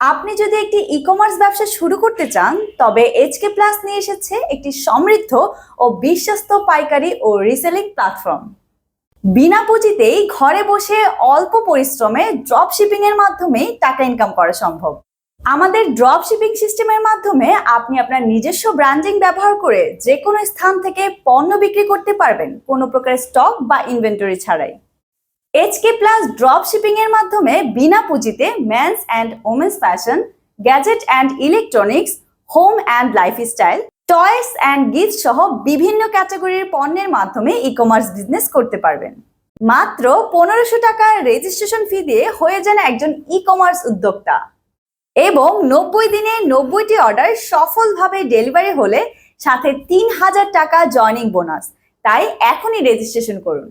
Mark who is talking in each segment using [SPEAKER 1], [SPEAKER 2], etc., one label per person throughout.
[SPEAKER 1] আপনি যদি একটি ই-কমার্স ব্যবসা শুরু করতে চান, তবে এইচকে প্লাস নিয়ে এসেছে একটি সমৃদ্ধ ও বিশ্বস্ত পাইকারি ও রিসেলিং প্ল্যাটফর্ম। বিনা পুঁজিতেই ঘরে বসে অল্প পরিশ্রমে ড্রপ শিপিং এর মাধ্যমেই টাকা ইনকাম করা সম্ভব। আমাদের ড্রপ শিপিং সিস্টেমের মাধ্যমে আপনি আপনার নিজস্ব ব্র্যান্ডিং ব্যবহার করে যে কোনো স্থান থেকে পণ্য বিক্রি করতে পারবেন, কোনো প্রকার স্টক বা ইনভেন্টরি ছাড়াই। এইচকে প্লাস ড্রপ শিপিং এর মাধ্যমে বিনা পুঁজিতে men's and women's fashion, gadget and electronics, home and lifestyle, toys and gift সহ বিভিন্ন ক্যাটাগরির পণ্যের মাধ্যমে ই কমার্স বিজনেস করতে পারবেন। মাত্র 1500 টাকার রেজিস্ট্রেশন ফি দিয়ে হয়ে যান একজন ই কমার্স উদ্যোক্তা, এবং 90 দিনে 90টি অর্ডার সফলভাবে ডেলিভারি হলে সাথে 3000 টাকা জয়নিং বোনাস। তাই এখনই রেজিস্ট্রেশন করুন।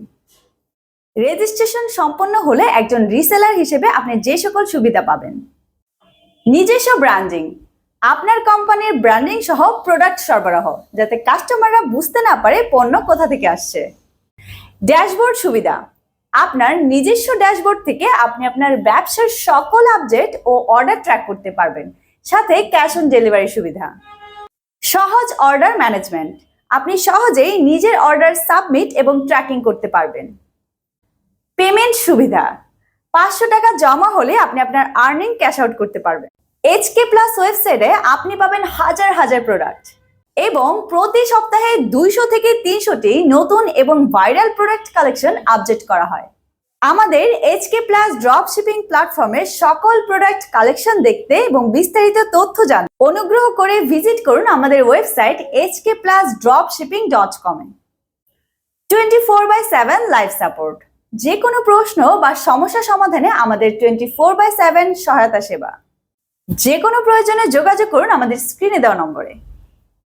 [SPEAKER 1] রেজিস্ট্রেশন সম্পন্ন হলে একজন রিসেলার হিসেবে আপনি যে সকল সুবিধা পাবেন: নিজস্ব ব্র্যান্ডিং, আপনার কোম্পানির ব্র্যান্ডিং সহ প্রোডাক্ট সরবরাহ, যাতে কাস্টমাররা বুঝতে না পারে পণ্য কোথা থেকে আসছে। ড্যাশবোর্ড সুবিধা, আপনার নিজস্ব ড্যাশবোর্ড থেকে আপনি আপনার ব্যবসার সকল আপডেট ও অর্ডার ট্র্যাক করতে পারবেন, সাথে ক্যাশ অন ডেলিভারি সুবিধা। সহজ অর্ডার ম্যানেজমেন্ট, আপনি সহজেই নিজের অর্ডার সাবমিট এবং ট্র্যাকিং করতে পারবেন। পেমেন্ট সুবিধা, 500 টাকা জমা হলে আপনি আপনার আর্নিং ক্যাশ আউট করতে পারবেন। এইচকে প্লাস ওয়েবসাইটে আপনি পাবেন হাজার হাজার প্রোডাক্ট, এবং প্রতি সপ্তাহে 200 থেকে 300টি নতুন এবং ভাইরাল প্রোডাক্ট কালেকশন আপডেট করা হয়। আমাদের এইচকে প্লাস ড্রপ শিপিং প্ল্যাটফর্মের সকল প্রোডাক্ট কালেকশন দেখতে এবং বিস্তারিত তথ্য জানতে অনুগ্রহ করে ভিজিট করুন আমাদের ওয়েবসাইট hkplusdropshipping.com এ। 24/7 লাইভ সাপোর্ট, যে কোনো প্রশ্ন বা সমস্যা সমাধানে আমাদের 24/7 সহায়তা সেবা। যে কোনো প্রয়োজনে যোগাযোগ করুন আমাদের স্ক্রিনে দেওয়া নম্বরে।